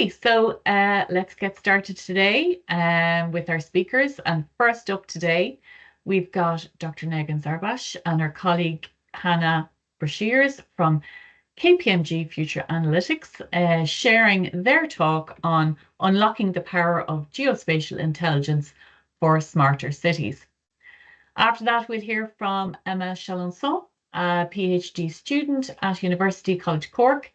Okay, so let's get started today with our speakers. And first up today, we've got Dr. Negin Zarbakhsh and her colleague Hannah Breshears from KPMG Future Analytics, sharing their talk on unlocking the power of geospatial intelligence for smarter cities. After that, we'll hear from Emma Chalençon, a Ph.D. student at University College Cork,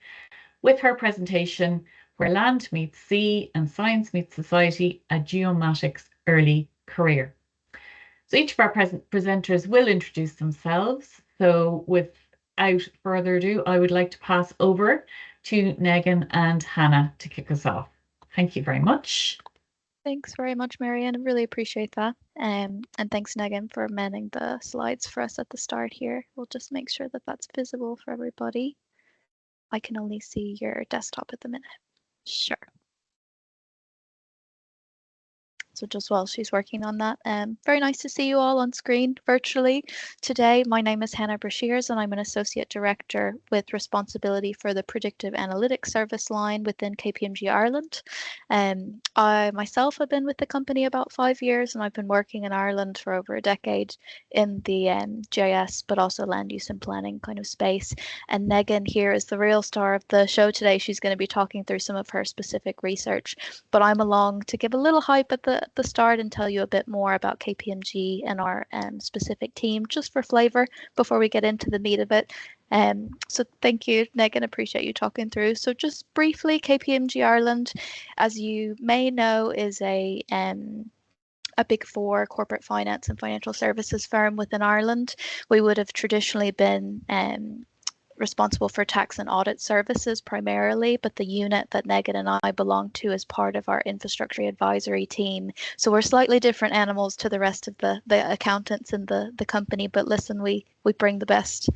with her presentation, Where Land Meets Sea and Science Meets Society, a Geomatics Early Career. So each of our presenters will introduce themselves. So without further ado, I would like to pass over to Negin and Hannah to kick us off. Thank you very much. Thanks very much, Marianne. I really appreciate that. And thanks, Negin, for amending the slides for us at the start here. We'll just make sure that that's visible for everybody. I can only see your desktop at the minute. Sure. So just while she's working on that, very nice to see you all on screen virtually today. My name is Hannah Breshears and I'm an Associate Director with responsibility for the Predictive Analytics service line within KPMG Ireland. I myself have been with the company about 5 years and I've been working in Ireland for over a decade in the GIS, but also land use and planning kind of space. And Negin here is the real star of the show today. She's going to be talking through some of her specific research, but I'm along to give a little hype at the start and tell you a bit more about KPMG and our specific team, just for flavor before we get into the meat of it. So thank you, Negin, appreciate you talking through. So just briefly, KPMG Ireland, as you may know, is a Big Four corporate finance and financial services firm within Ireland. We would have traditionally been responsible for tax and audit services primarily, but the unit that Negin and I belong to is part of our infrastructure advisory team. So we're slightly different animals to the rest of the accountants in the company, but listen, we bring the best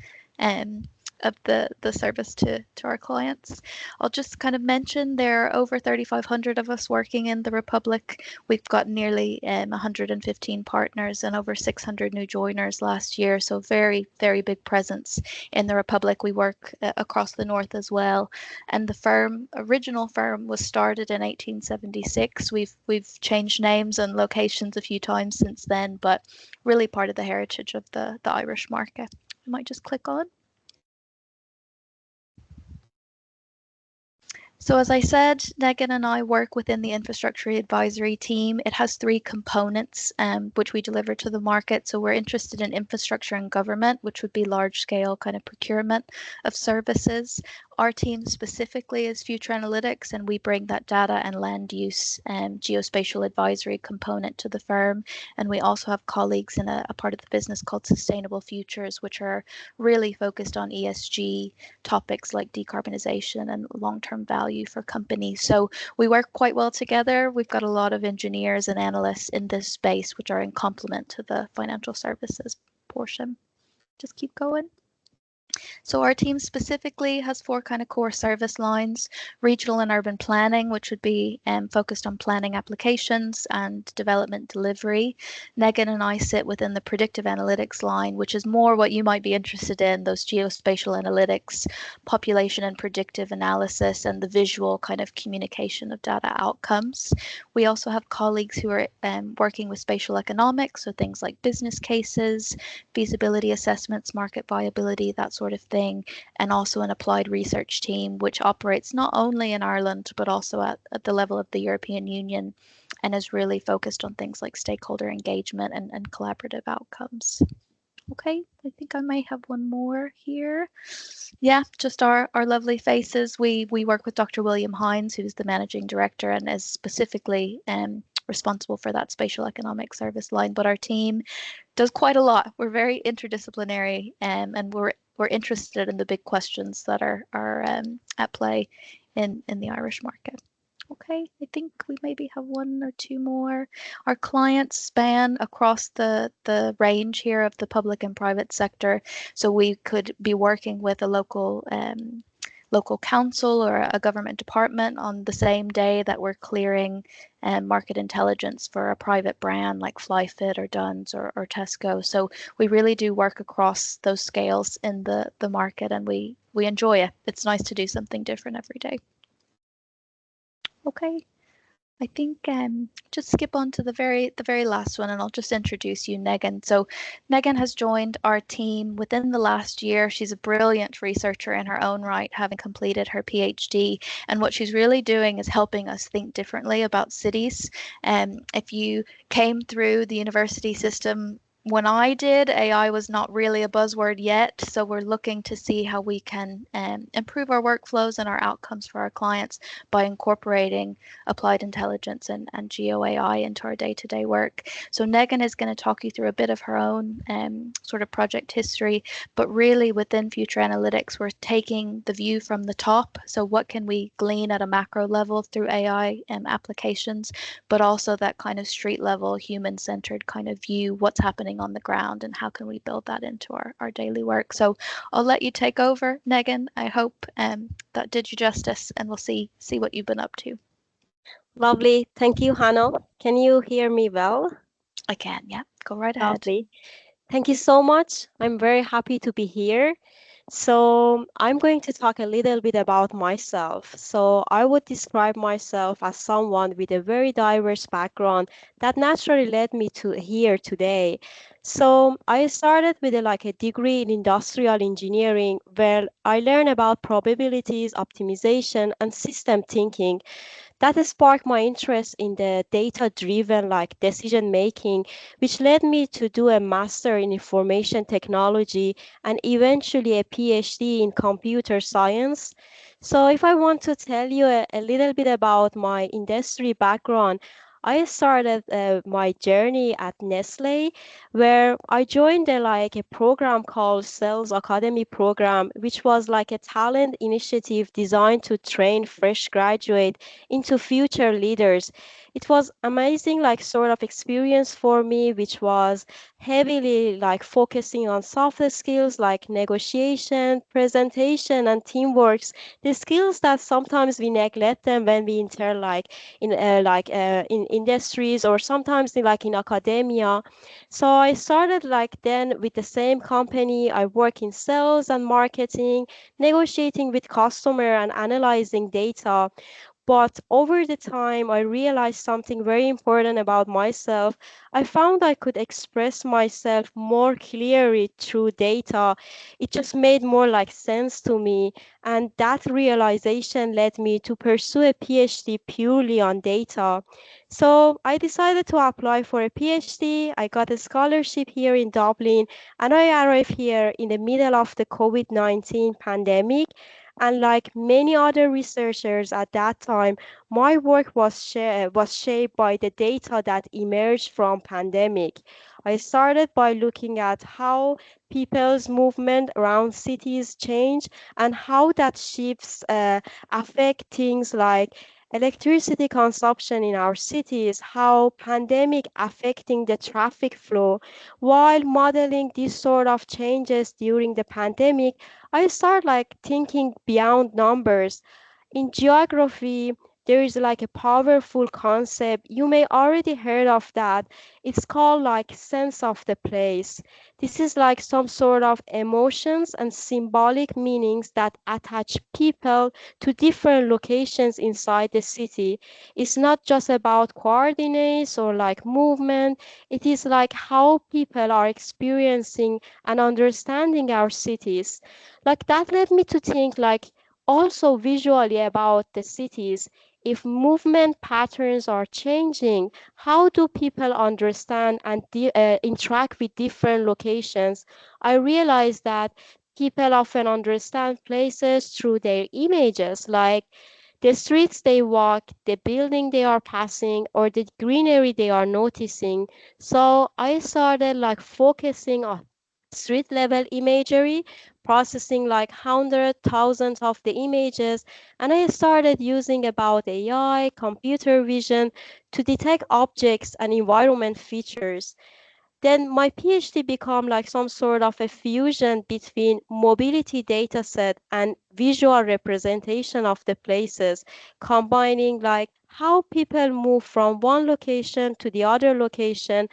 of the service to our clients. I'll just kind of mention there are over 3,500 of us working in the Republic. We've got nearly 115 partners and over 600 new joiners last year. So very, very big presence in the Republic. We work across the north as well. And the original firm was started in 1876. We've changed names and locations a few times since then, but really part of the heritage of the Irish market. I might just click on. So as I said, Negin and I work within the infrastructure advisory team. It has 3 components which we deliver to the market. So we're interested in infrastructure and government, which would be large scale kind of procurement of services. Our team specifically is Future Analytics, and we bring that data and land use and geospatial advisory component to the firm. And we also have colleagues in a part of the business called Sustainable Futures, which are really focused on ESG topics like decarbonization and long-term value for companies. So we work quite well together. We've got a lot of engineers and analysts in this space, which are in complement to the financial services portion. Just keep going. So our team specifically has 4 kind of core service lines: regional and urban planning, which would be focused on planning applications and development delivery. Negin and I sit within the predictive analytics line, which is more what you might be interested in, those geospatial analytics, population and predictive analysis, and the visual kind of communication of data outcomes. We also have colleagues who are working with spatial economics, so things like business cases, feasibility assessments, market viability, that sort of thing, and also an applied research team which operates not only in Ireland but also at the level of the European Union and is really focused on things like stakeholder engagement and collaborative outcomes. Okay, I think I may have one more here. Yeah, just our lovely faces. We work with Dr. William Hines, who's the managing director and is specifically responsible for that spatial economic service line, but our team does quite a lot. We're very interdisciplinary and we're interested in the big questions that are at play in the Irish market. Okay, I think we maybe have 1 or 2 more. Our clients span across the range here of the public and private sector. So we could be working with a local council or a government department on the same day that we're clearing market intelligence for a private brand like Flyfit or Duns or Tesco. So we really do work across those scales in the market, and we enjoy it. It's nice to do something different every day. Okay. I think just skip on to the very last one, and I'll just introduce you, Negin. So Negin has joined our team within the last year. She's a brilliant researcher in her own right, having completed her PhD. And what she's really doing is helping us think differently about cities. If you came through the university system when I did, AI was not really a buzzword yet. So we're looking to see how we can improve our workflows and our outcomes for our clients by incorporating applied intelligence and geo AI into our day-to-day work. So Negin is going to talk you through a bit of her own sort of project history, but really within future analytics, we're taking the view from the top. So what can we glean at a macro level through AI applications, but also that kind of street level, human-centered kind of view, what's happening on the ground and how can we build that into our daily work. So I'll let you take over, Negin. I hope that did you justice, and we'll see what you've been up to. Lovely. Thank you, Hannah. Can you hear me well? I can, yeah. Go right ahead. Lovely. Thank you so much. I'm very happy to be here. So I'm going to talk a little bit about myself. So I would describe myself as someone with a very diverse background that naturally led me to here today. So I started with a degree in industrial engineering where I learned about probabilities, optimization, and system thinking. That sparked my interest in the data-driven decision making, which led me to do a master in information technology and eventually a PhD in computer science. So if I want to tell you a little bit about my industry background, I started my journey at Nestle, where I joined a program called Sales Academy program, which was like a talent initiative designed to train fresh graduates into future leaders. It was amazing sort of experience for me, which was heavily focusing on soft skills like negotiation, presentation, and teamwork. The skills that sometimes we neglect them when we enter in industries or sometimes in academia. So I started then with the same company. I work in sales and marketing, negotiating with customer and analyzing data. But over the time, I realized something very important about myself. I found I could express myself more clearly through data. It just made more sense to me. And that realization led me to pursue a PhD purely on data. So I decided to apply for a PhD. I got a scholarship here in Dublin, and I arrived here in the middle of the COVID-19 pandemic. And like many other researchers at that time, my work was shaped by the data that emerged from pandemic. I started by looking at how people's movement around cities change and how that shifts affect things like electricity consumption in our cities, how pandemic affecting the traffic flow. While modeling these sort of changes during the pandemic, I start thinking beyond numbers. In geography, there is a powerful concept. You may already heard of that. It's called sense of the place. This is some sort of emotions and symbolic meanings that attach people to different locations inside the city. It's not just about coordinates or movement. It is how people are experiencing and understanding our cities. That led me to think also visually about the cities. If movement patterns are changing, how do people understand and interact with different locations? I realized that people often understand places through their images, like the streets they walk, the building they are passing, or the greenery they are noticing. So I started focusing on street level imagery, processing hundred thousands of the images, and I started using about AI, computer vision to detect objects and environment features. Then my PhD become some sort of a fusion between mobility dataset and visual representation of the places, combining how people move from one location to the other location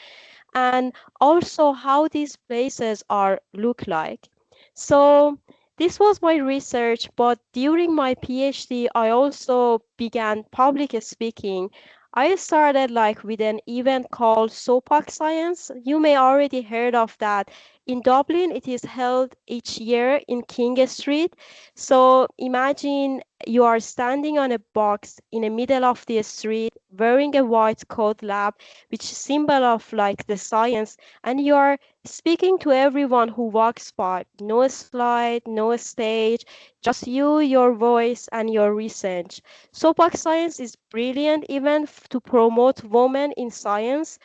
and also how these places are look like. So This was my research, but during my PhD, I also began public speaking. I started like with an event called Sopak Science. You may already heard of that. In Dublin, it is held each year in King Street. So imagine you are standing on a box in the middle of the street, wearing a white coat lab, which is symbol of like the science, and you are speaking to everyone who walks by. No slide, no stage, just you, your voice, and your research. Soapbox Science is brilliant event to promote women in science,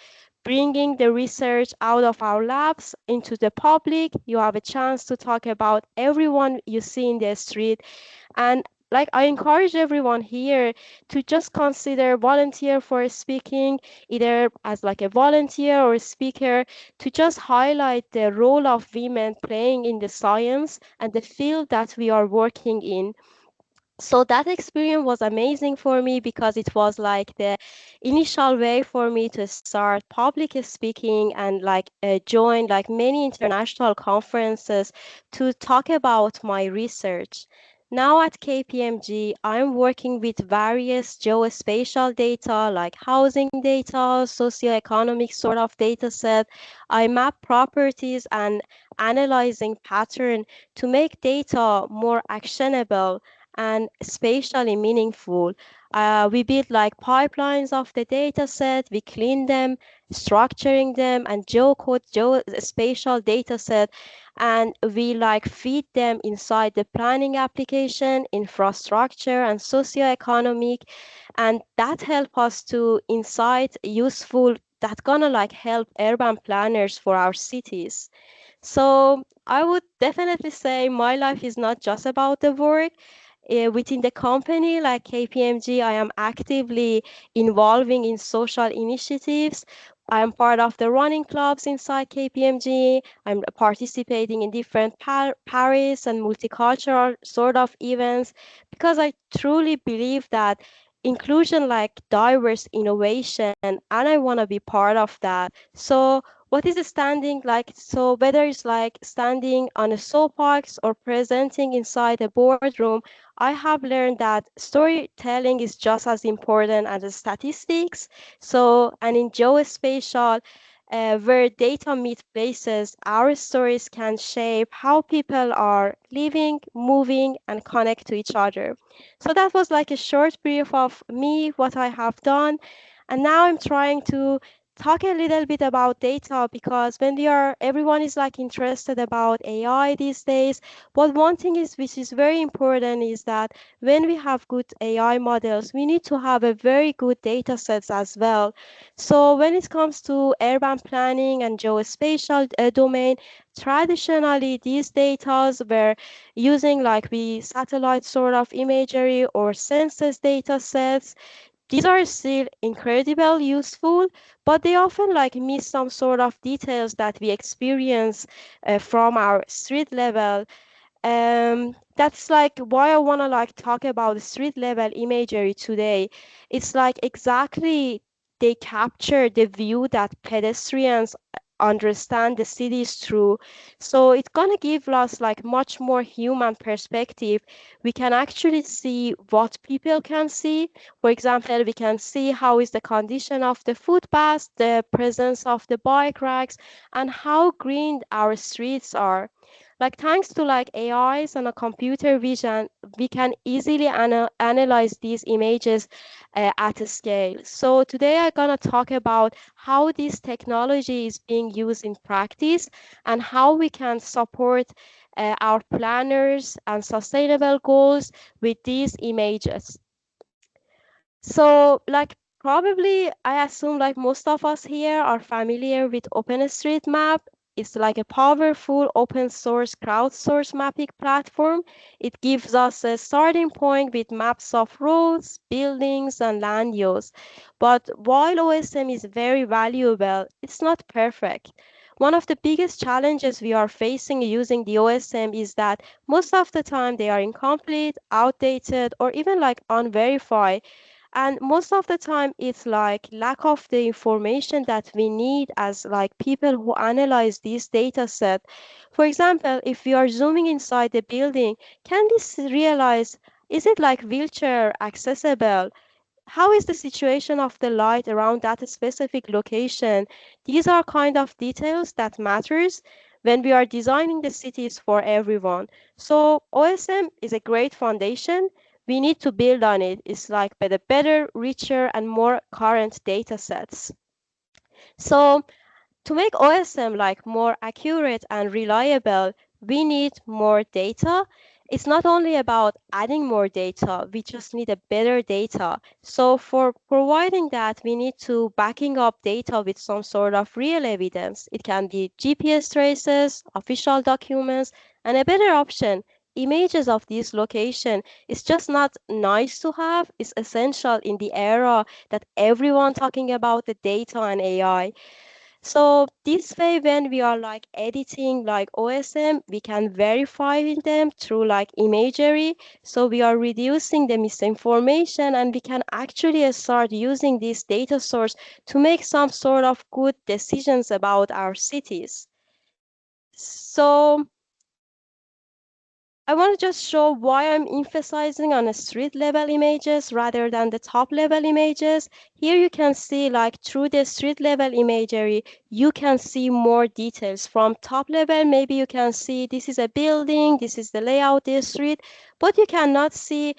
bringing the research out of our labs into the public. You have a chance to talk about everyone you see in the street, and like I encourage everyone here to just consider volunteer for speaking, either as like a volunteer or a speaker, to just highlight the role of women playing in the science and the field that we are working in. So that experience was amazing for me because it was like the initial way for me to start public speaking and like join like many international conferences to talk about my research. Now at KPMG, I'm working with various geospatial data like housing data, socioeconomic sort of data set. I map properties and analyzing pattern to make data more actionable and spatially meaningful. We build like pipelines of the data set, we clean them, structuring them, and geocode geospatial data set, and we like feed them inside the planning application, infrastructure, and socioeconomic, and that help us to insight useful that gonna like help urban planners for our cities. So I would definitely say my life is not just about the work. Within the company like KPMG, I am actively involving in social initiatives. I am part of the running clubs inside KPMG. I'm participating in different Paris and multicultural sort of events because I truly believe that inclusion like diverse innovation, and I want to be part of that. So what is standing like? So whether it's like standing on a soapbox or presenting inside a boardroom, I have learned that storytelling is just as important as the statistics. So, and in geospatial, where data meet places, our stories can shape how people are living, moving, and connect to each other. So that was like a short brief of me, what I have done. And now I'm trying to talk a little bit about data because when we are, everyone is like interested about AI these days. But one thing is, which is very important, is that when we have good AI models, we need to have a very good data sets as well. So when it comes to urban planning and geospatial domain, traditionally these data were using like we satellite sort of imagery or census data sets. These are still incredibly useful, but they often like miss some sort of details that we experience from our street level. That's like why I want to like talk about street level imagery today. It's like exactly they capture the view that pedestrians understand the cities through. So it's gonna give us like much more human perspective. We can actually see what people can see. For example, we can see how is the condition of the footpaths, the presence of the bike racks, and how green our streets are. Like thanks to like AIs and a computer vision, we can easily analyze these images at a scale. So today I'm gonna talk about how this technology is being used in practice and how we can support our planners and sustainable goals with these images. So, like, probably I assume like most of us here are familiar with OpenStreetMap. It's like a powerful open source crowdsourced mapping platform. It gives us a starting point with maps of roads, buildings, and land use. But while OSM is very valuable, it's not perfect. One of the biggest challenges we are facing using the OSM is that most of the time they are incomplete, outdated, or even like unverified, And most of the time, it's like lack of the information that we need as like people who analyze this data set. For example, if we are zooming inside the building, can we realize, is it like wheelchair accessible? How is the situation of the light around that specific location? These are kind of details that matters when we are designing the cities for everyone. So OSM is a great foundation. We need to build on it. It's like better, richer, and more current data sets. So to make OSM like more accurate and reliable, we need more data. It's not only about adding more data, we just need a better data. So for providing that, we need to backing up data with some sort of real evidence. It can be GPS traces, official documents, and a better option, images of this location. It's just not nice to have, it's essential in the era that everyone talking about the data and AI. So this way, when we are like editing like OSM, we can verify them through like imagery. So we are reducing the misinformation and we can actually start using this data source to make some sort of good decisions about our cities. So I want to just show why I'm emphasizing on the street level images rather than the top level images. Here you can see like through the street level imagery, you can see more details. From top level, maybe you can see this is a building, this is the layout of the street, but you cannot see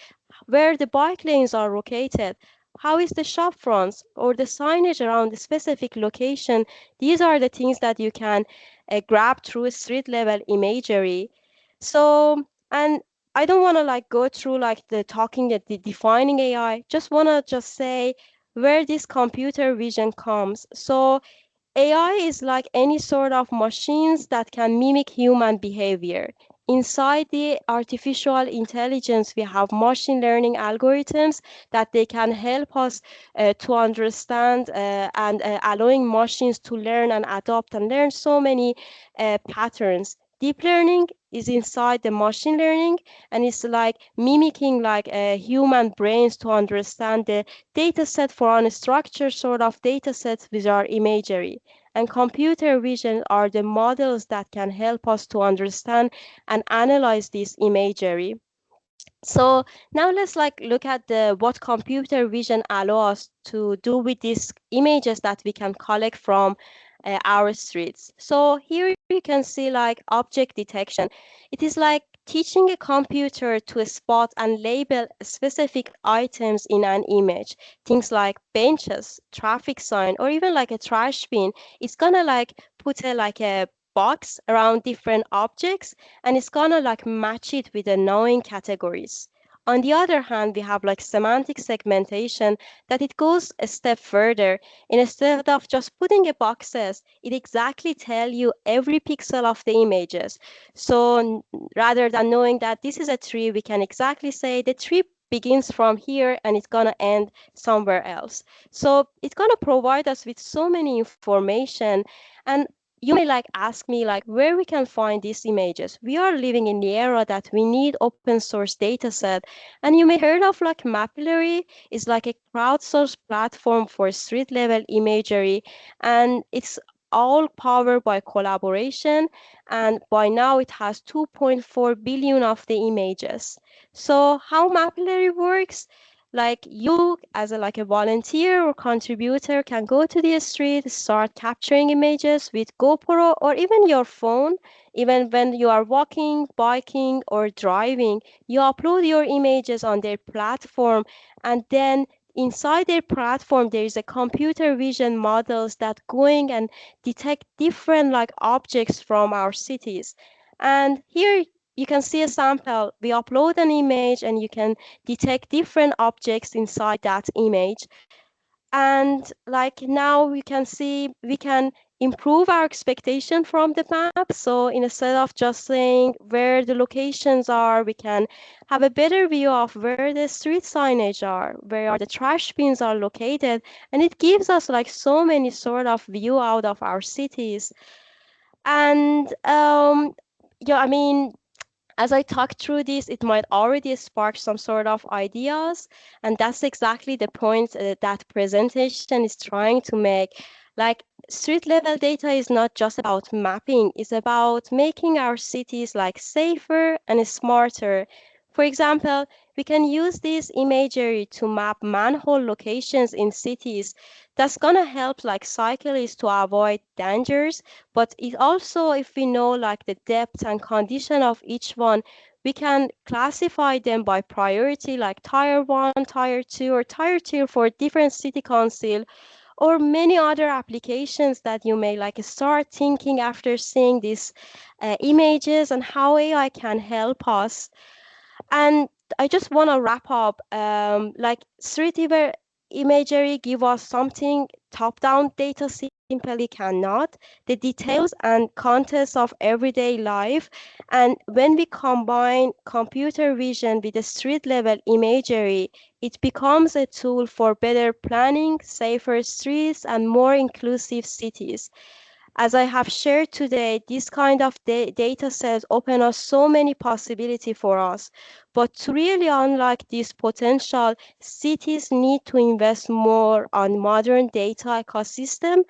where the bike lanes are located. How is the shop fronts or the signage around the specific location? These are the things that you can grab through street level imagery. So and I don't want to like go through like the talking at the defining AI. Just want to just say where this computer vision comes. So AI is like any sort of machines that can mimic human behavior. Inside the artificial intelligence, we have machine learning algorithms that they can help us to understand and allowing machines to learn and adopt and learn so many patterns. Deep learning is inside the machine learning and it's like mimicking like human brains to understand the data set for unstructured sort of data sets with our imagery. And computer vision are the models that can help us to understand and analyze this imagery. So now let's like look at the what computer vision allow us to do with these images that we can collect from our streets. So here you can see like object detection. It is like teaching a computer to spot and label specific items in an image. Things like benches, traffic sign, or even like a trash bin. It's gonna like put a box around different objects and it's gonna like match it with the knowing categories. On the other hand, we have like semantic segmentation that it goes a step further. Instead of just putting a boxes, it exactly tell you every pixel of the images. So rather than knowing that this is a tree, we can exactly say the tree begins from here and it's gonna end somewhere else. So it's gonna provide us with so many information. And you may like ask me like where we can find these images. We are living in the era that we need open source data set. And you may heard of like Mapillary is like a crowdsourced platform for street level imagery. And it's all powered by collaboration. And by now it has 2.4 billion of the images. So how Mapillary works? Like you as like a volunteer or contributor can go to the street, start capturing images with GoPro or even your phone. Even when you are walking, biking, or driving, you upload your images on their platform, and then inside their platform there is a computer vision models that going and detect different like objects from our cities. And here you can see a sample. We upload an image and you can detect different objects inside that image. And like now we can see we can improve our expectation from the map. So instead of just saying where the locations are, we can have a better view of where the street signage are, where the trash bins are located. And it gives us like so many sort of view out of our cities. And yeah, I mean, As I talk through this, it might already spark some sort of ideas, and that's exactly the point that presentation is trying to make. Like, street level data is not just about mapping, it's about making our cities like safer and smarter. For example, we can use this imagery to map manhole locations in cities. That's gonna help like cyclists to avoid dangers, but it also, if we know like the depth and condition of each one, we can classify them by priority, like tier 1, tier 2, or tier 2 for different city council, or many other applications that you may like start thinking after seeing these images and how AI can help us. And I just want to wrap up. Like street imagery give us something top-down data simply cannot. The details and context of everyday life. And when we combine computer vision with the street-level imagery, it becomes a tool for better planning, safer streets, and more inclusive cities. As I have shared today, this kind of data sets open up so many possibilities for us. But to really unlock this potential, cities need to invest more on modern data ecosystem,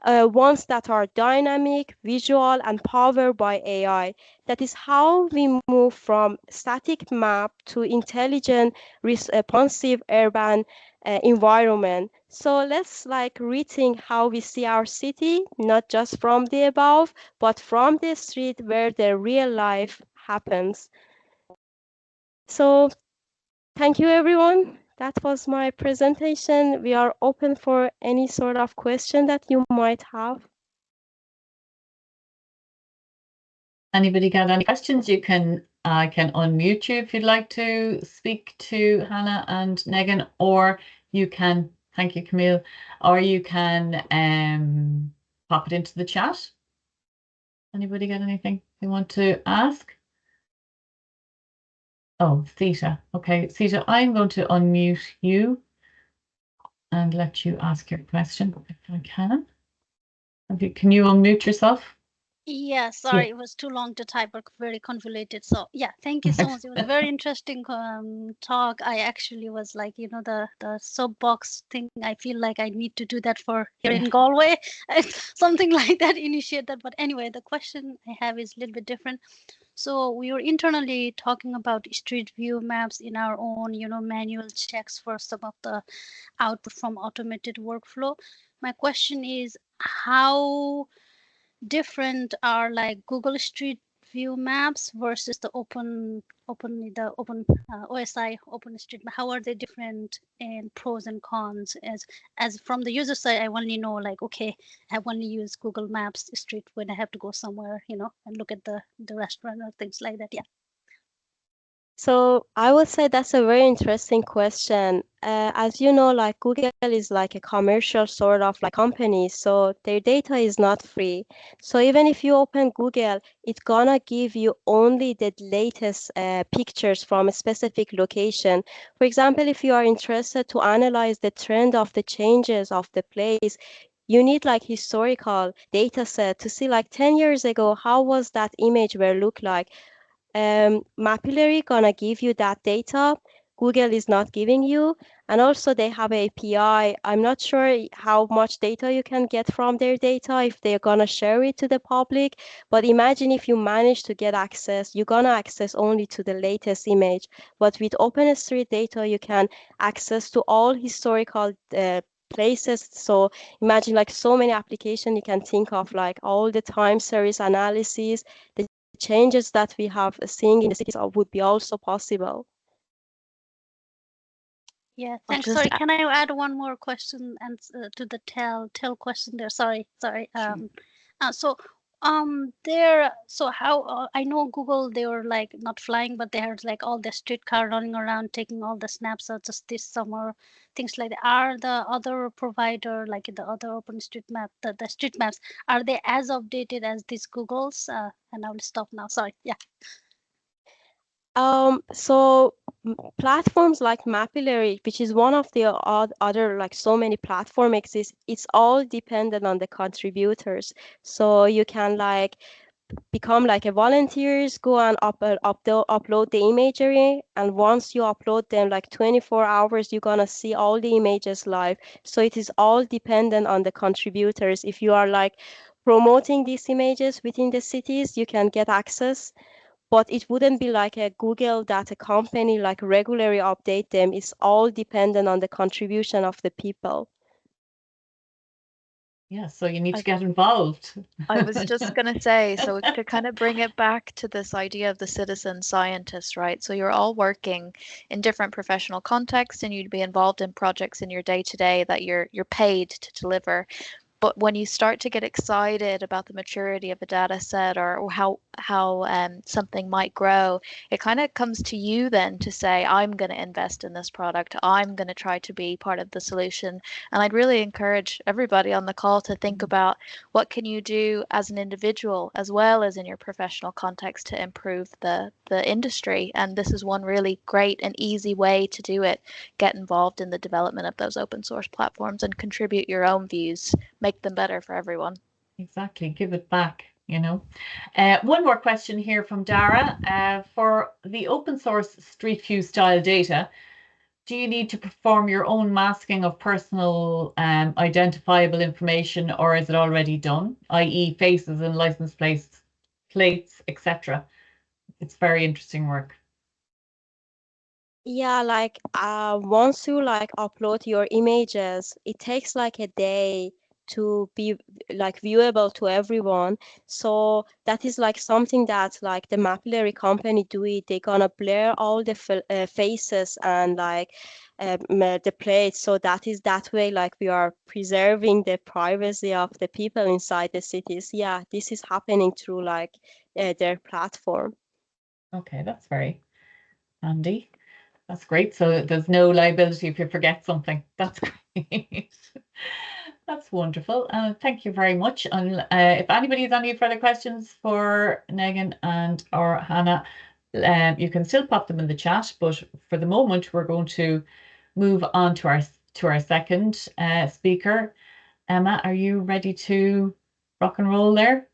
ones that are dynamic, visual, and powered by AI. That is how we move from static map to intelligent, responsive urban environment. So let's like rethink how we see our city, not just from the above, but from the street where the real life happens. So thank you, everyone. That was my presentation. We are open for any sort of question that you might have. Anybody got any questions? You can, I can unmute you if you'd like to speak to Hannah and Negin, or you can, thank you, Camille, or you can pop it into the chat. Anybody got anything they want to ask? Oh, Theta. Okay, Theta, I'm going to unmute you and let you ask your question if I can. Can you unmute yourself? Yeah, sorry, it was too long to type or very convoluted. So yeah, thank you so much. It was a very interesting talk. I actually was like, you know, the soapbox thing. I feel like I need to do that for here in Galway, something like that, initiate that. But anyway, the question I have is a little bit different. So we were internally talking about street view maps in our own, you know, manual checks for some of the output from automated workflow. My question is, how different are like Google Street View maps versus the open OSI OpenStreetMap? How are they different and pros and cons? As from the user side, I only know like, okay, I only use Google Maps Street when I have to go somewhere, you know, and look at the restaurant or things like that. Yeah. So I would say that's a very interesting question. As you know, like Google is like a commercial sort of like company, so their data is not free. So even if you open Google, it's gonna give you only the latest pictures from a specific location. For example, if you are interested to analyze the trend of the changes of the place, you need like historical data set to see like 10 years ago, how was that image were look like. Mapillary gonna give you that data. Google is not giving you, and also they have API. I'm not sure how much data you can get from their data if they're gonna share it to the public. But imagine if you manage to get access, you're gonna access only to the latest image. But with OpenStreet data, you can access to all historical places. So imagine like so many applications you can think of, like all the time series analysis, the changes that we have seen in the cities would be also possible. Yeah, thanks. Sorry, can I add one more question and to the tell question there? Sorry. So so how I know Google, they were like not flying, but they had like all the streetcar running around taking all the snapshots just this summer, things like that. Are the other provider, like the other OpenStreetMap, the street maps, are they as updated as these Google's? And I will stop now. Sorry. Yeah. So platforms like Mapillary, which is one of the other like so many platform exist, it's all dependent on the contributors. So you can like become like a volunteers, go and upload the imagery, and once you upload them, like 24 hours, you're gonna see all the images live. So it is all dependent on the contributors. If you are like promoting these images within the cities, you can get access, but it wouldn't be like a Google that a company like regularly update them. It's all dependent on the contribution of the people. Yeah, so you need to get involved. I was just going to say, so to kind of bring it back to this idea of the citizen scientist, right? So you're all working in different professional contexts, and you'd be involved in projects in your day to day that you're paid to deliver. But when you start to get excited about the maturity of a data set, or how something might grow, it kind of comes to you then to say, I'm going to invest in this product. I'm going to try to be part of the solution. And I'd really encourage everybody on the call to think about what can you do as an individual as well as in your professional context to improve the industry. And this is one really great and easy way to do it. Get involved in the development of those open source platforms and contribute your own views, make them better for everyone. Exactly, give it back, you know. One more question here from Dara. For the open source Street View style data, do you need to perform your own masking of personal identifiable information, or is it already done, i.e. faces and license plates, etc.? It's very interesting work. Yeah, like once you like upload your images, it takes like a day to be like viewable to everyone. So that is like something that like the mapillary company do it. They're gonna blur all the faces and like the plates. So that is that way like we are preserving the privacy of the people inside the cities. Yeah, this is happening through like their platform. Okay, that's very handy. That's great. So there's no liability if you forget something. That's great. That's wonderful. Thank you very much. And if anybody has any further questions for Negin and or Hannah, you can still pop them in the chat. But for the moment, we're going to move on to our second speaker. Emma, are you ready to rock and roll there?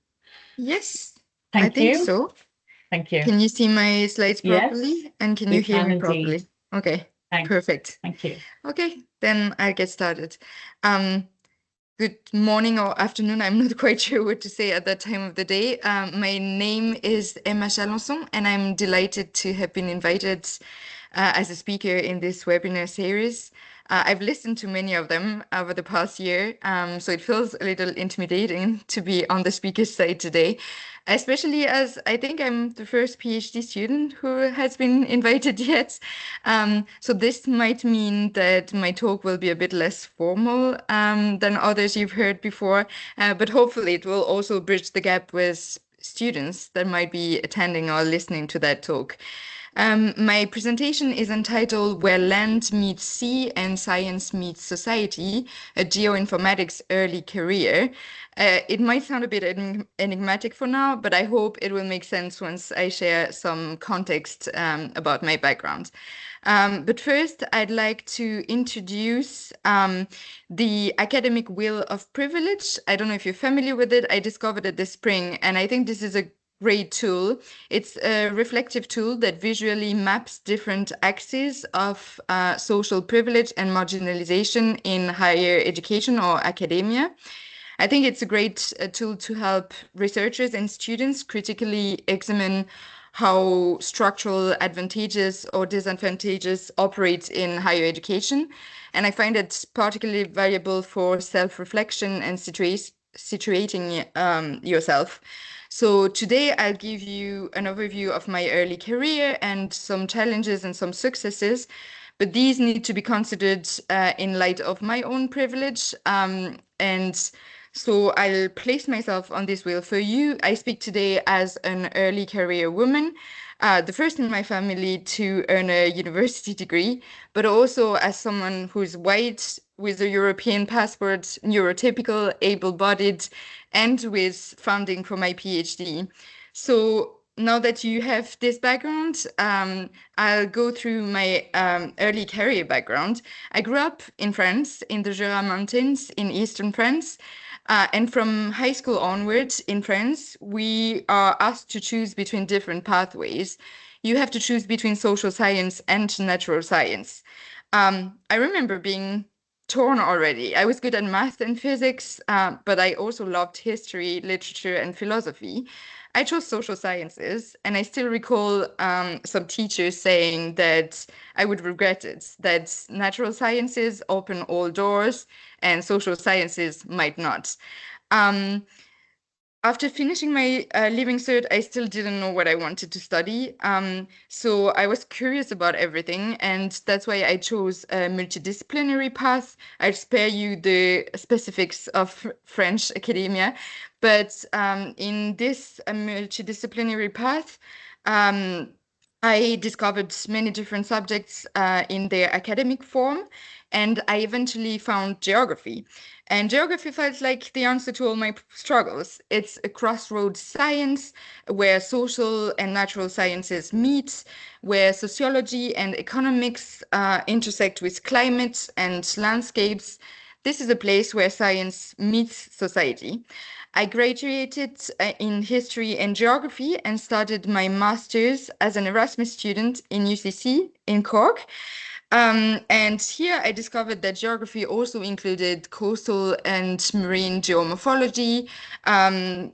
Yes, Thank I think you. so. Thank you. Can you see my slides Yes, properly? And can we you hear can me indeed. properly? Okay, Thanks. perfect. Thank you. Okay, then I'll get started. Good morning or afternoon. I'm not quite sure what to say at that time of the day. My name is Emma Chalençon, and I'm delighted to have been invited as a speaker in this webinar series. I've listened to many of them over the past year, so it feels a little intimidating to be on the speaker's side today, especially as I think I'm the first PhD student who has been invited yet. So this might mean that my talk will be a bit less formal than others you've heard before, but hopefully it will also bridge the gap with students that might be attending or listening to that talk. My presentation is entitled Where Land Meets Sea and Science Meets Society, a Geoinformatics Early Career. It might sound a bit enigmatic for now, but I hope it will make sense once I share some context about my background. But first, I'd like to introduce the academic wheel of privilege. I don't know if you're familiar with it. I discovered it this spring, and I think this is a great tool. It's a reflective tool that visually maps different axes of social privilege and marginalization in higher education or academia. I think it's a great tool to help researchers and students critically examine how structural advantages or disadvantages operate in higher education. And I find it particularly valuable for self-reflection and situating yourself. So today I'll give you an overview of my early career and some challenges and some successes, but these need to be considered in light of my own privilege. And so I'll place myself on this wheel for you. I speak today as an early career woman, the first in my family to earn a university degree, but also as someone who's white, with a European passport, neurotypical, able-bodied, and with funding for my PhD. So now that you have this background, I'll go through my early career background. I grew up in France, in the Jura Mountains in eastern France. And from high school onwards in France, we are asked to choose between different pathways. You have to choose between social science and natural science. I remember being torn already. I was good at math and physics, but I also loved history, literature, and philosophy. I chose social sciences, and I still recall some teachers saying that I would regret it, that natural sciences open all doors and social sciences might not. Um, After finishing my Living Cert, I still didn't know what I wanted to study. So I was curious about everything, and that's why I chose a multidisciplinary path. I'll spare you the specifics of French academia, but in this multidisciplinary path, I discovered many different subjects in their academic form, and I eventually found geography. And geography felt like the answer to all my struggles. It's a crossroads science where social and natural sciences meet, where sociology and economics intersect with climate and landscapes. This is a place where science meets society. I graduated in history and geography and started my master's as an Erasmus student in UCC in Cork. And here I discovered that geography also included coastal and marine geomorphology,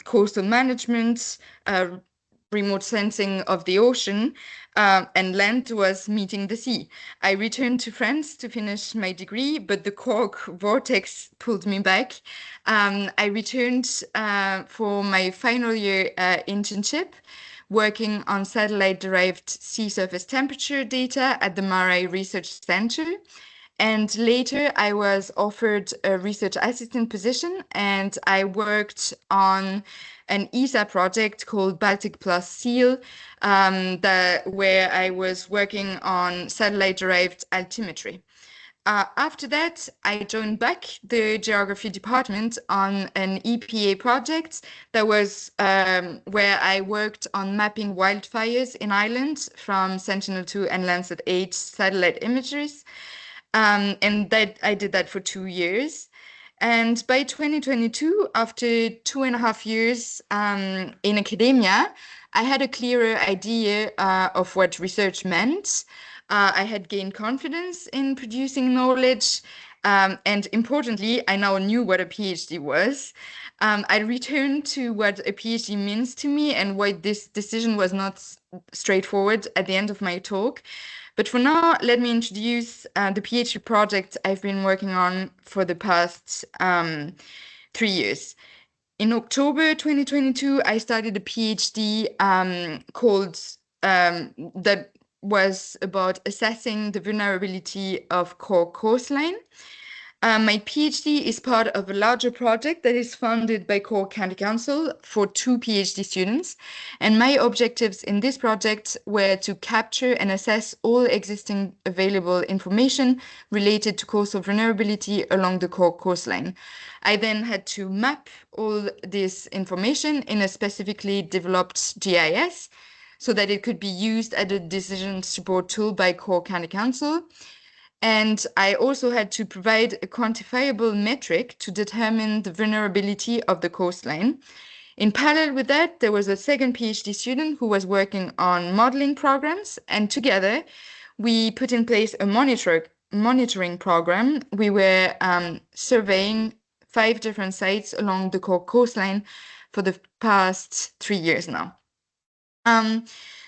coastal management, remote sensing of the ocean, and land was meeting the sea. I returned to France to finish my degree, but the Cork vortex pulled me back. I returned for my final year internship, working on satellite-derived sea surface temperature data at the Marais Research Center. And later I was offered a research assistant position, and I worked on an ESA project called Baltic Plus SEAL, where I was working on satellite-derived altimetry. After that, I joined back the geography department on an EPA project that was where I worked on mapping wildfires in Ireland from Sentinel-2 and Landsat-8 satellite imageries. And that I did that for 2 years. And by 2022, after 2.5 years in academia, I had a clearer idea of what research meant. I had gained confidence in producing knowledge. And importantly, I now knew what a PhD was. I returned to what a PhD means to me and why this decision was not straightforward at the end of my talk. But for now, let me introduce the PhD project I've been working on for the past 3 years. In October 2022, I started a PhD called that was about assessing the vulnerability of Cork coastline. My PhD is part of a larger project that is funded by Cork County Council for 2 PhD students. And my objectives in this project were to capture and assess all existing available information related to coastal vulnerability along the Cork coastline. I then had to map all this information in a specifically developed GIS so that it could be used as a decision support tool by Cork County Council. And I also had to provide a quantifiable metric to determine the vulnerability of the coastline. In parallel with that, there was a second PhD student who was working on modeling programs, and together we put in place a monitoring program. We were surveying 5 different sites along the Cork coastline for the past 3 years now.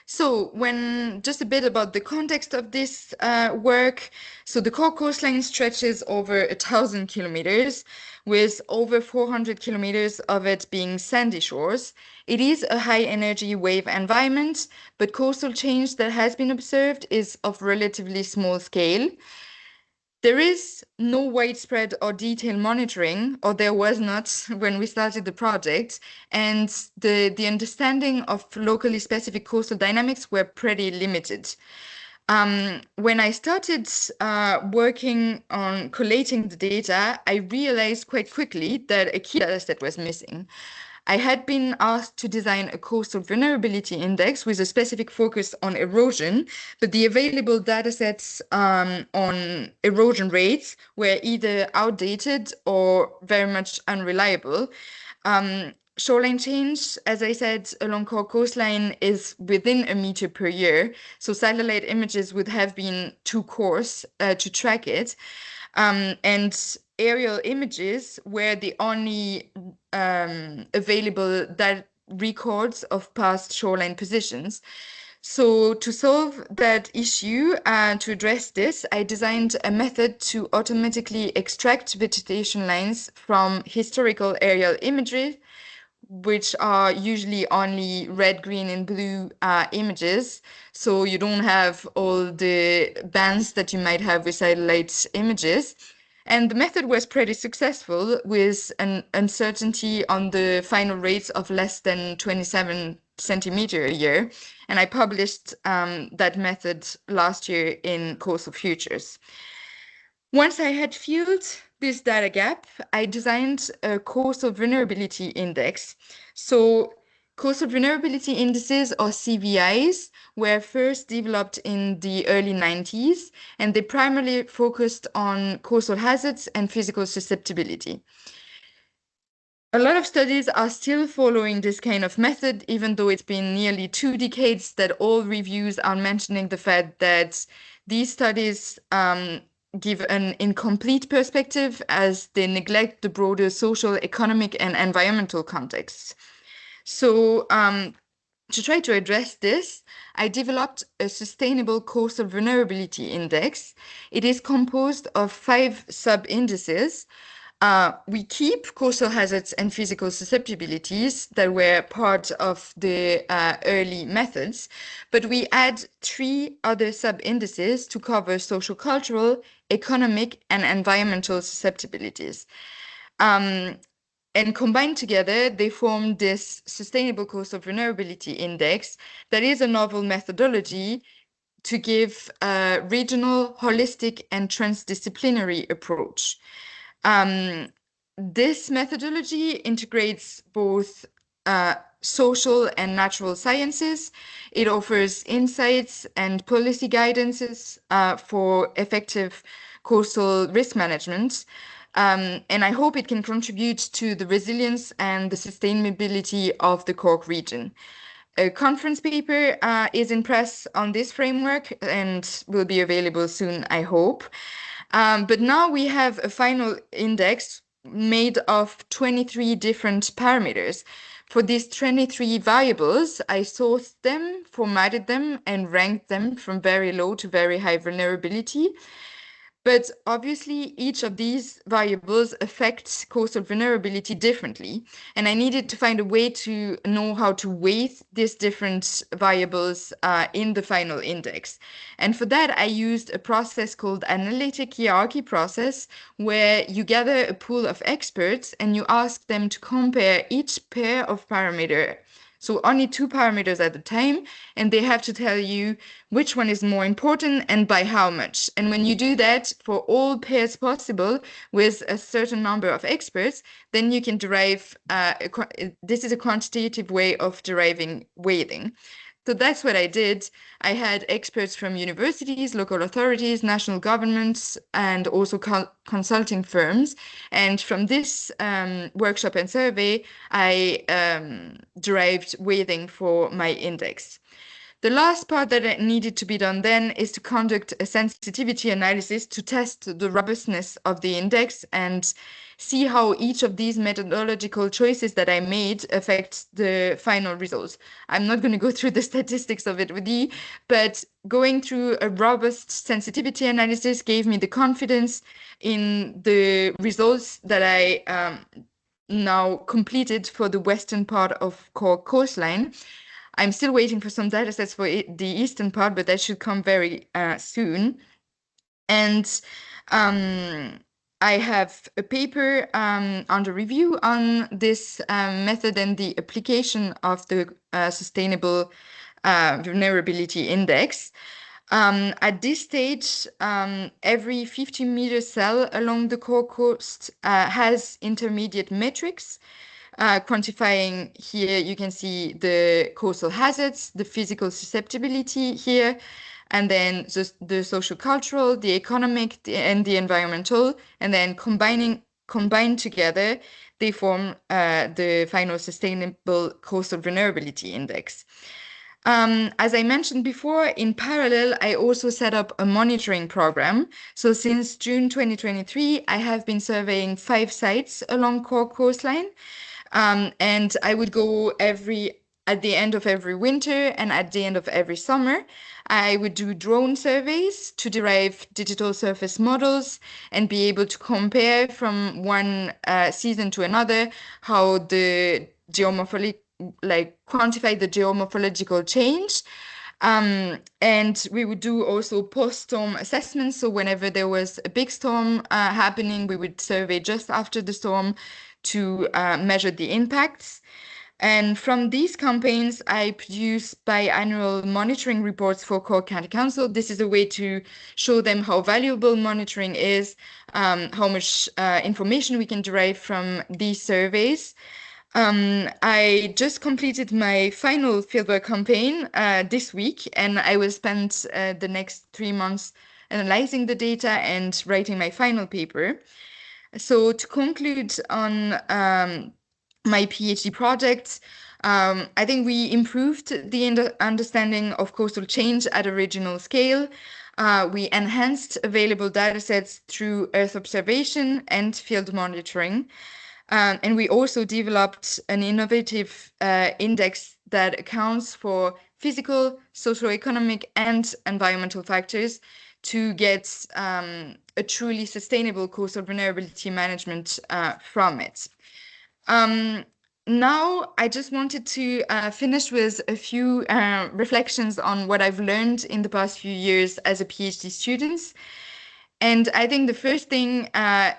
So when just a bit about the context of this work. So the Cork coastline stretches over 1,000 kilometers, with over 400 kilometers of it being sandy shores. It is a high energy wave environment, but coastal change that has been observed is of relatively small scale. There is no widespread or detailed monitoring, or there was not when we started the project, and the understanding of locally specific coastal dynamics were pretty limited. When I started working on collating the data, I realized quite quickly that a key data set was missing. I had been asked to design a coastal vulnerability index with a specific focus on erosion, but the available datasets on erosion rates were either outdated or very much unreliable. Shoreline change, as I said, along Cork coastline is within a meter per year, so satellite images would have been too coarse to track it. And aerial images were the only available records of past shoreline positions. So to solve that issue, to address this, I designed a method to automatically extract vegetation lines from historical aerial imagery, which are usually only red, green, and blue images. So you don't have all the bands that you might have with satellite images. And the method was pretty successful with an uncertainty on the final rates of less than 27 centimeter a year. And I published that method last year in Coastal Futures. Once I had filled this data gap, I designed a coastal vulnerability index. So coastal vulnerability indices, or CVIs, were first developed in the early 90s, and they primarily focused on coastal hazards and physical susceptibility. A lot of studies are still following this kind of method, even though it's been nearly 2 decades that all reviews are mentioning the fact that these studies give an incomplete perspective as they neglect the broader social, economic, and environmental contexts. So to try to address this, I developed a sustainable coastal vulnerability index. It is composed of 5 sub-indices. We keep coastal hazards and physical susceptibilities that were part of the early methods, but we add 3 other sub-indices to cover social, cultural, economic, and environmental susceptibilities. And combined together, they form this Sustainable Coastal Vulnerability Index that is a novel methodology to give a regional, holistic, and transdisciplinary approach. This methodology integrates both social and natural sciences. It offers insights and policy guidances for effective coastal risk management. And I hope it can contribute to the resilience and the sustainability of the Cork region. A conference paper is in press on this framework and will be available soon, I hope. But now we have a final index made of 23 different parameters. For these 23 variables, I sourced them, formatted them, and ranked them from very low to very high vulnerability. But obviously, each of these variables affects coastal vulnerability differently. And I needed to find a way to know how to weight these different variables in the final index. And for that, I used a process called analytic hierarchy process, where you gather a pool of experts and you ask them to compare each pair of parameters. So only 2 parameters at a time, and they have to tell you which one is more important and by how much. And when you do that for all pairs possible with a certain number of experts, then you can derive, this is a quantitative way of deriving weighting. So that's what I did. I had experts from universities, local authorities, national governments, and also consulting firms. And from this workshop and survey, I derived weighting for my index. The last part that needed to be done then is to conduct a sensitivity analysis to test the robustness of the index and see how each of these methodological choices that I made affects the final results. I'm not going to go through the statistics of it with you, but going through a robust sensitivity analysis gave me the confidence in the results that I now completed for the western part of Cork coastline. I'm still waiting for some data sets for the eastern part, but that should come very soon. And I have a paper under review on this method and the application of the Sustainable Vulnerability Index. At this stage, every 50-meter cell along the Cork coast has intermediate metrics. quantifying here, you can see the coastal hazards, the physical susceptibility here, and then the social cultural, the economic, and the environmental, and then combined together, they form the final sustainable coastal vulnerability index. As I mentioned before, in parallel, I also set up a monitoring program. So since June 2023, I have been surveying 5 sites along Cork coastline. And I would go at the end of every winter and at the end of every summer. I would do drone surveys to derive digital surface models and be able to compare from one season to another how the quantify the geomorphological change. And we would do also post-storm assessments. So whenever there was a big storm happening, we would survey just after the storm to measure the impacts. And from these campaigns, I produce biannual monitoring reports for Cork County Council. This is a way to show them how valuable monitoring is, how much information we can derive from these surveys. I just completed my final fieldwork campaign this week, and I will spend the next 3 months analyzing the data and writing my final paper. So to conclude on my PhD project, I think we improved the understanding of coastal change at a regional scale. We enhanced available datasets through Earth observation and field monitoring. And we also developed an innovative index that accounts for physical, socioeconomic, and environmental factors to get a truly sustainable coastal vulnerability management from it. Now, I just wanted to finish with a few reflections on what I've learned in the past few years as a PhD student. And I think the first thing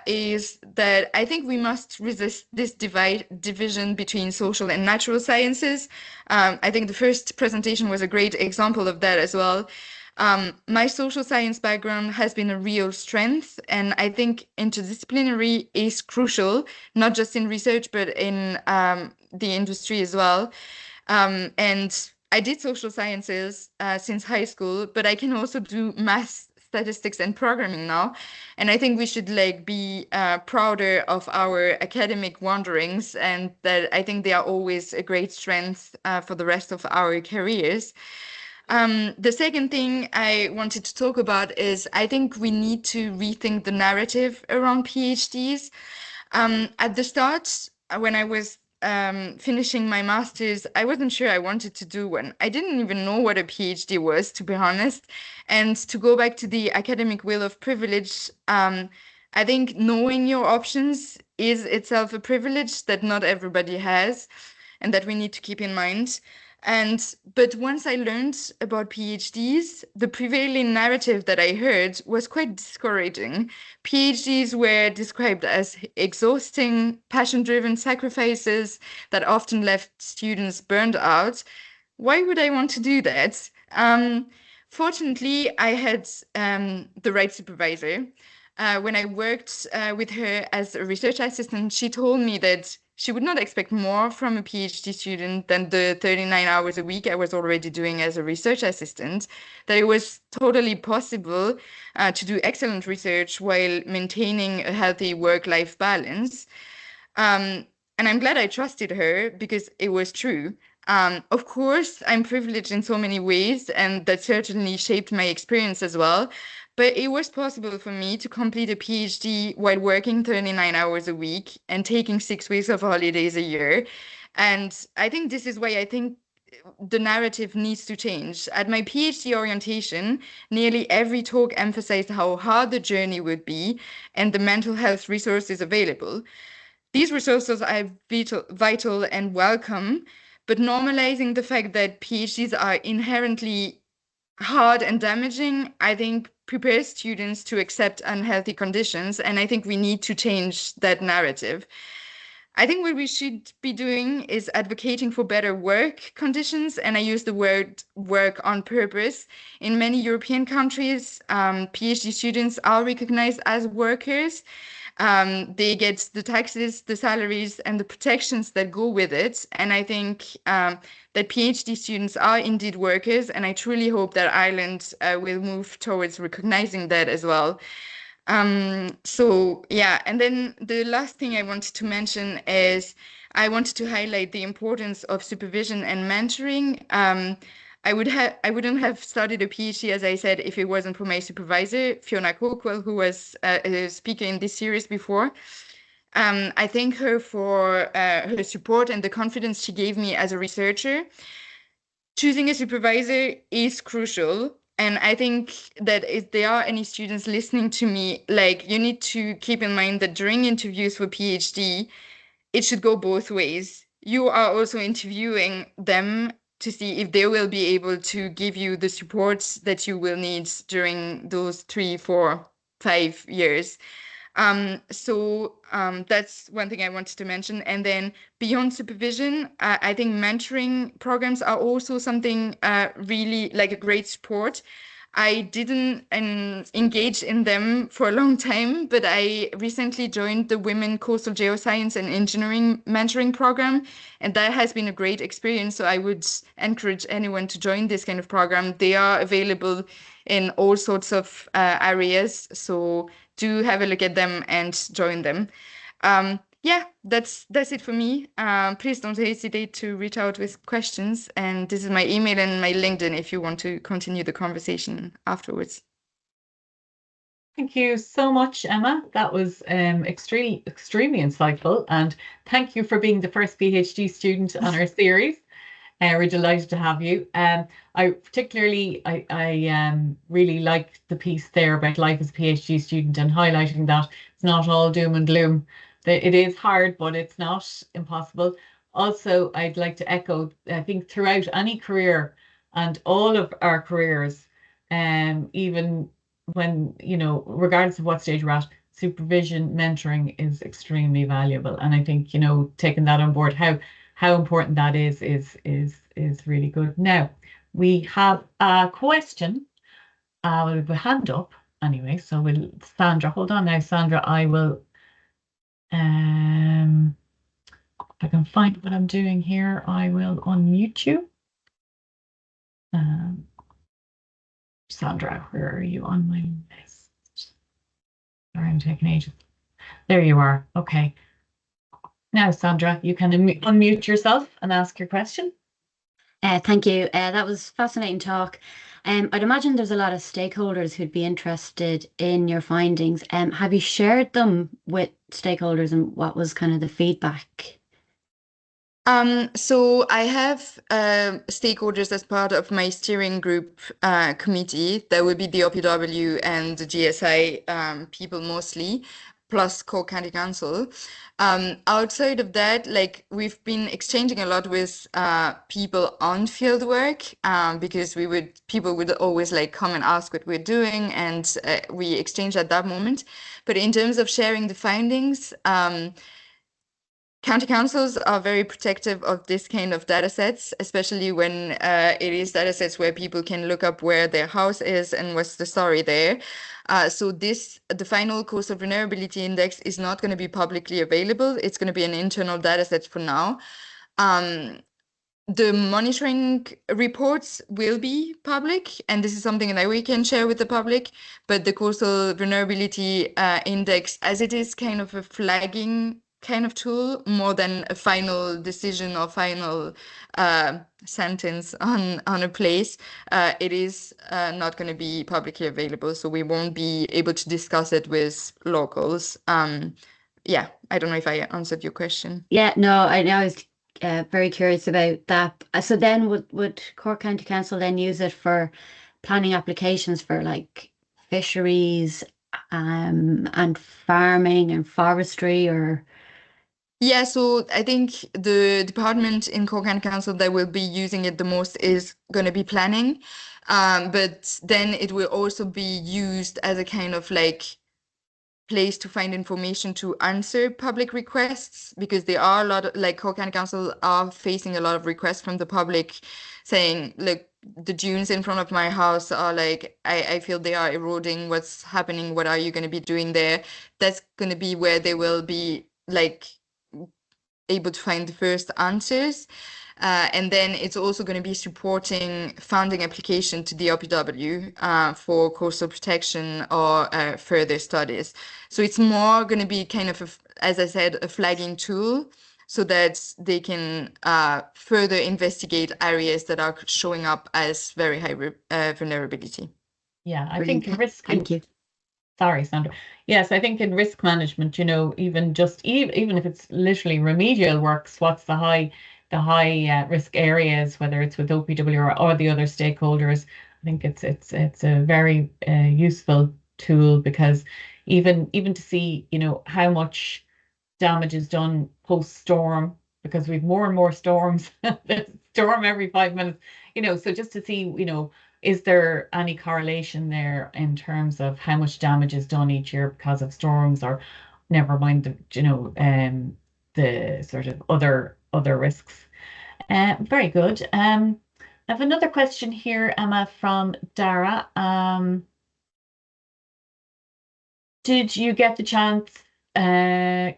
is that I think we must resist this division between social and natural sciences. I think the first presentation was a great example of that as well. My social science background has been a real strength, and I think interdisciplinary is crucial, not just in research, but in the industry as well. And I did social sciences since high school, but I can also do math, statistics, and programming now. And I think we should be prouder of our academic wanderings, and that I think they are always a great strength for the rest of our careers. The second thing I wanted to talk about is I think we need to rethink the narrative around PhDs. At the start, when I was finishing my master's, I wasn't sure I wanted to do one. I didn't even know what a PhD was, to be honest. And to go back to the academic wheel of privilege, I think knowing your options is itself a privilege that not everybody has, and that we need to keep in mind. But once I learned about PhDs, the prevailing narrative that I heard was quite discouraging. PhDs were described as exhausting, passion-driven sacrifices that often left students burned out. Why would I want to do that? Fortunately, I had the right supervisor. When I worked with her as a research assistant, she told me that she would not expect more from a PhD student than the 39 hours a week I was already doing as a research assistant, that it was totally possible to do excellent research while maintaining a healthy work-life balance. And I'm glad I trusted her because it was true. Of course, I'm privileged in so many ways, and that certainly shaped my experience as well. But it was possible for me to complete a PhD while working 39 hours a week and taking 6 weeks of holidays a year. And I think this is why I think the narrative needs to change. At my PhD orientation, nearly every talk emphasized how hard the journey would be and the mental health resources available. These resources are vital and welcome, but normalizing the fact that PhDs are inherently hard and damaging, I think, prepares students to accept unhealthy conditions, and I think we need to change that narrative. I think what we should be doing is advocating for better work conditions, and I use the word work on purpose. In many European countries, PhD students are recognized as workers, They get the taxes, the salaries, and the protections that go with it. And I think that PhD students are indeed workers, and I truly hope that Ireland will move towards recognizing that as well. So yeah, and then the last thing I wanted to mention is I wanted to highlight the importance of supervision and mentoring. I wouldn't have started a PhD, as I said, if it wasn't for my supervisor, Fiona Coquell, who was a speaker in this series before. I thank her for her support and the confidence she gave me as a researcher. Choosing a supervisor is crucial. And I think that if there are any students listening to me, like, you need to keep in mind that during interviews for PhD, it should go both ways. You are also interviewing them to see if they will be able to give you the support that you will need during those 3, 4, 5 years. So that's one thing I wanted to mention. And then beyond supervision, I think mentoring programs are also something really like a great support. I didn't engage in them for a long time, but I recently joined the Women Coastal Geoscience and Engineering Mentoring Program, and that has been a great experience. So I would encourage anyone to join this kind of program. They are available in all sorts of areas, so do have a look at them and join them. Yeah, that's it for me. Please don't hesitate to reach out with questions. And this is my email and my LinkedIn if you want to continue the conversation afterwards. Thank you so much, Emma. That was extremely insightful. And thank you for being the first PhD student on our series. We're delighted to have you. I particularly, I really like the piece there about life as a PhD student and highlighting that it's not all doom and gloom. It is hard, but it's not impossible. Also, I'd like to echo, I think throughout any career and all of our careers, even when, regardless of what stage we're at, supervision, mentoring is extremely valuable. And I think, taking that on board, how important that is really good. Now, we have a question. We have a hand up anyway. So Sandra, hold on now, Sandra. I will, if I can find what I'm doing here, I will unmute you. Sandra, where are you on my list? Sorry, I'm taking ages. There you are. Okay. Now, Sandra, you can unmute yourself and ask your question. Thank you. That was fascinating talk. I'd imagine there's a lot of stakeholders who'd be interested in your findings. Have you shared them with stakeholders, and what was kind of the feedback? So I have stakeholders as part of my steering group committee. That would be the OPW and the GSI people mostly, plus Cork County Council. Outside of that, like, we've been exchanging a lot with people on field work because people would always like come and ask what we're doing, and we exchange at that moment. But in terms of sharing the findings, county councils are very protective of this kind of data sets, especially when it is data sets where people can look up where their house is and what's the story there. So the final coastal vulnerability index is not going to be publicly available. It's going to be an internal data set for now. The monitoring reports will be public, and this is something that we can share with the public, but the coastal vulnerability index, as it is kind of a flagging kind of tool more than a final decision or final sentence on a place, it is not going to be publicly available, so we won't be able to discuss it with locals. Yeah, I don't know if I answered your question. Yeah, no, I was very curious about that. So then would Cork County Council then use it for planning applications for like fisheries and farming and forestry, or? Yeah, so I think the department in Cork County Council that will be using it the most is going to be planning. But then it will also be used as a kind of like place to find information to answer public requests, because there are a lot of, like, Cork County Council are facing a lot of requests from the public saying, look, the dunes in front of my house are like, I feel they are eroding. What's happening? What are you going to be doing there? That's going to be where they will be like able to find the first answers. And then it's also going to be supporting funding application to the OPW for coastal protection or further studies. So it's more going to be kind of, as I said, a flagging tool so that they can further investigate areas that are showing up as very high vulnerability. Yeah, I Brilliant. think risk. Thank you. Sorry, Sandra. Yes, I think in risk management, you know, even just even if it's literally remedial works, what's the high risk areas, whether it's with OPW or the other stakeholders. I think it's a very useful tool, because even to see, you know, how much damage is done post storm, because we've more and more storms. Storm every 5 minutes, you know. So just to see, you know, is there any correlation there in terms of how much damage is done each year because of storms, or never mind the, you know, the sort of other risks. Very good. I have another question here, Emma, from Dara. Did you get the chance to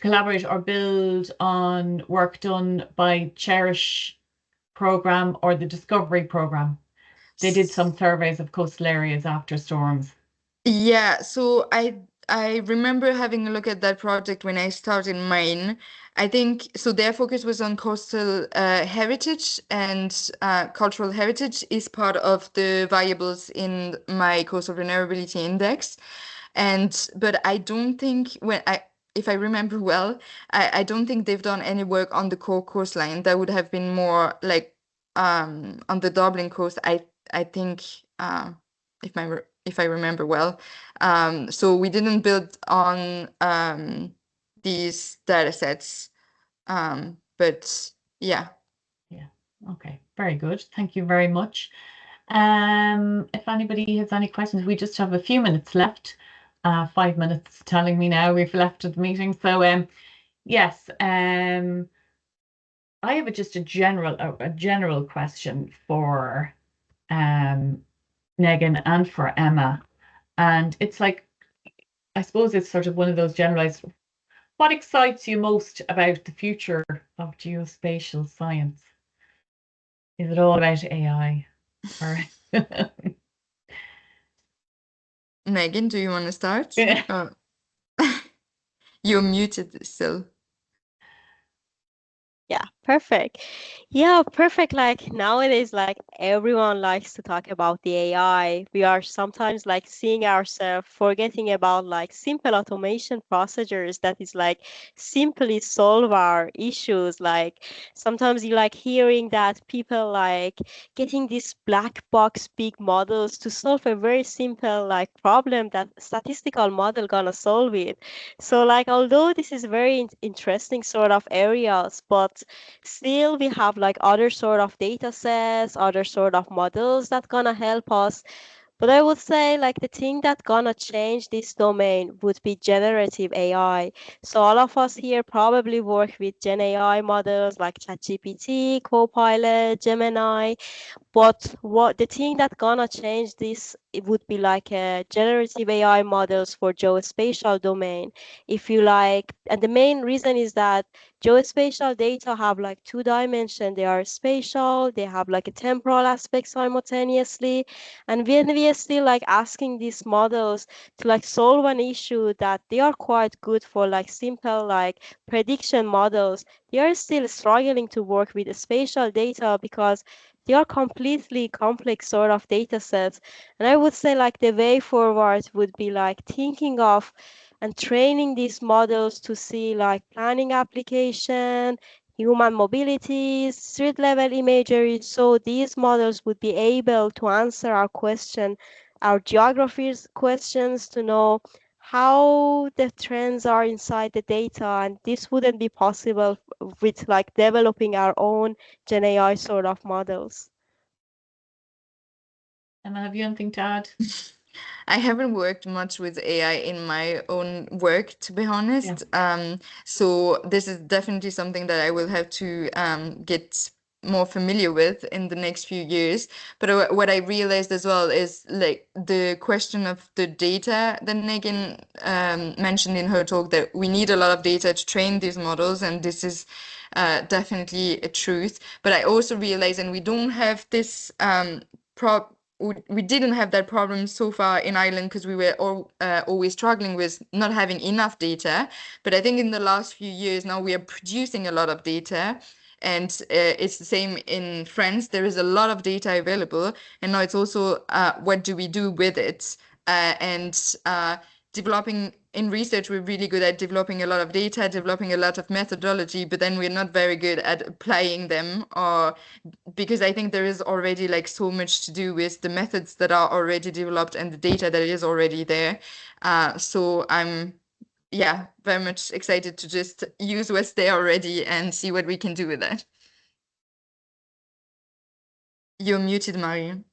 collaborate or build on work done by Cherish program or the Discovery program? They did some surveys of coastal areas after storms. Yeah, so I remember having a look at that project when I started mine. I think so their focus was on coastal heritage, and cultural heritage is part of the variables in my coastal vulnerability index. But I don't think if I remember well, I don't think they've done any work on the Cork coastline. That would have been more like on the Dublin coast. I think if I remember well. So we didn't build on these data sets, but yeah. Yeah. Okay. Very good. Thank you very much. If anybody has any questions, we just have a few minutes left. 5 minutes telling me now we've left the meeting. So yes, I have just a general question for Negin and for Emma. And it's like, I suppose it's sort of one of those generalized. What excites you most about the future of geospatial science? Is it all about AI? Or Negin, do you want to start? Yeah. You're muted still. Yeah, perfect. Yeah, perfect. Like nowadays, like everyone likes to talk about the AI. We are sometimes like seeing ourselves forgetting about like simple automation procedures that is like simply solve our issues. Like sometimes you like hearing that people like getting these black box big models to solve a very simple like problem that statistical model gonna solve it. So like although this is very interesting sort of areas, but still we have like other sort of data sets, other sort of models that gonna help us. But I would say like the thing that gonna change this domain would be generative AI. So all of us here probably work with Gen AI models like ChatGPT, Copilot, Gemini. But what the thing that gonna change this, it would be like generative AI models for geospatial domain. If you like, and the main reason is that geospatial data have like two dimensions. They are spatial, they have like a temporal aspect simultaneously. And when we are still like asking these models to like solve an issue that they are quite good for like simple like prediction models, they are still struggling to work with the spatial data because they are completely complex sort of data sets. And I would say like the way forward would be like thinking of and training these models to see like planning application, human mobility, street level imagery. So these models would be able to answer our question, our geography's questions, to know how the trends are inside the data. And this wouldn't be possible with like developing our own Gen AI sort of models. Emma, have you anything to add? I haven't worked much with AI in my own work, to be honest. So this is definitely something that I will have to get more familiar with in the next few years. But what I realized as well is like the question of the data that Negin mentioned in her talk, that we need a lot of data to train these models, and this is definitely a truth. But I also realize, and we don't have this we didn't have that problem so far in Ireland because we were always struggling with not having enough data. But I think in the last few years now we are producing a lot of data. And it's the same in France. There is a lot of data available. And now it's also what do we do with it? And developing in research, we're really good at developing a lot of data, developing a lot of methodology, but then we're not very good at applying them, or because I think there is already like so much to do with the methods that are already developed and the data that is already there. So I'm very much excited to just use what's there already and see what we can do with that. You're muted, Marie.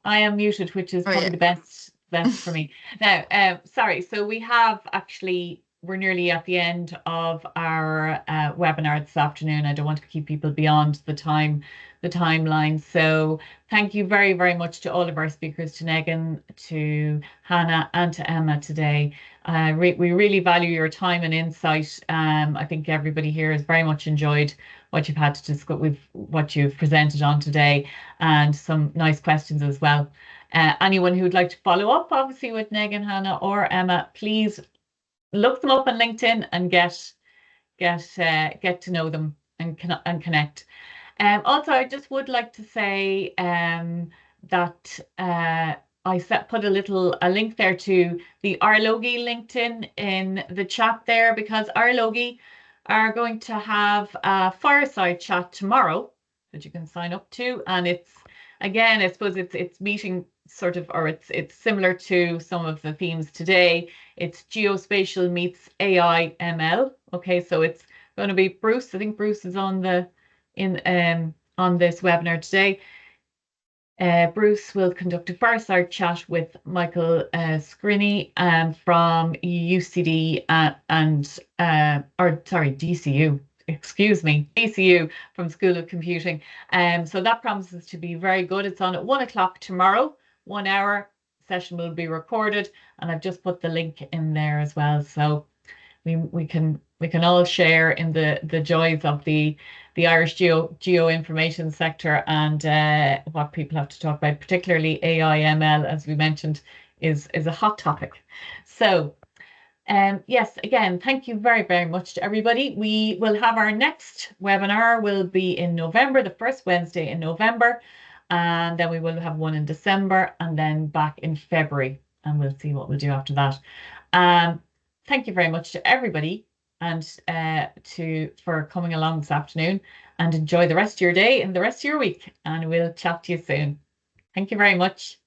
I am muted, which is probably the best for me. Now, sorry, so we have actually, we're nearly at the end of our webinar this afternoon. I don't want to keep people beyond the timeline. So thank you very, very much to all of our speakers, to Negin, to Hannah, and to Emma today. We really value your time and insight. I think everybody here has very much enjoyed what you've had to discuss with what you've presented on today, and some nice questions as well. Anyone who would like to follow up, obviously, with Negin, Hannah, or Emma, please look them up on LinkedIn and get to know them and connect. Also, I just would like to say that I put a link there to the Arlogi LinkedIn in the chat there, because Arlogi are going to have a fireside chat tomorrow that you can sign up to, and it's, again, I suppose it's meeting sort of, or it's similar to some of the themes today. It's geospatial meets AI ML. Okay, so it's going to be Bruce. I think Bruce is on this webinar today. Bruce will conduct a fireside chat with Michael Skrinny from UCD DCU. Excuse me, DCU from School of Computing. So that promises to be very good. It's on at 1 o'clock tomorrow. 1 hour session will be recorded, and I've just put the link in there as well. So we can all share in the joys of the Irish geoinformation sector, and what people have to talk about, particularly AI ML, as we mentioned, is a hot topic. So yes, again, thank you very, very much to everybody. We will have our next webinar will be in November, the first Wednesday in November, and then we will have one in December, and then back in February, and we'll see what we'll do after that. Thank you very much to everybody, and for coming along this afternoon, and enjoy the rest of your day and the rest of your week, and we'll chat to you soon. Thank you very much.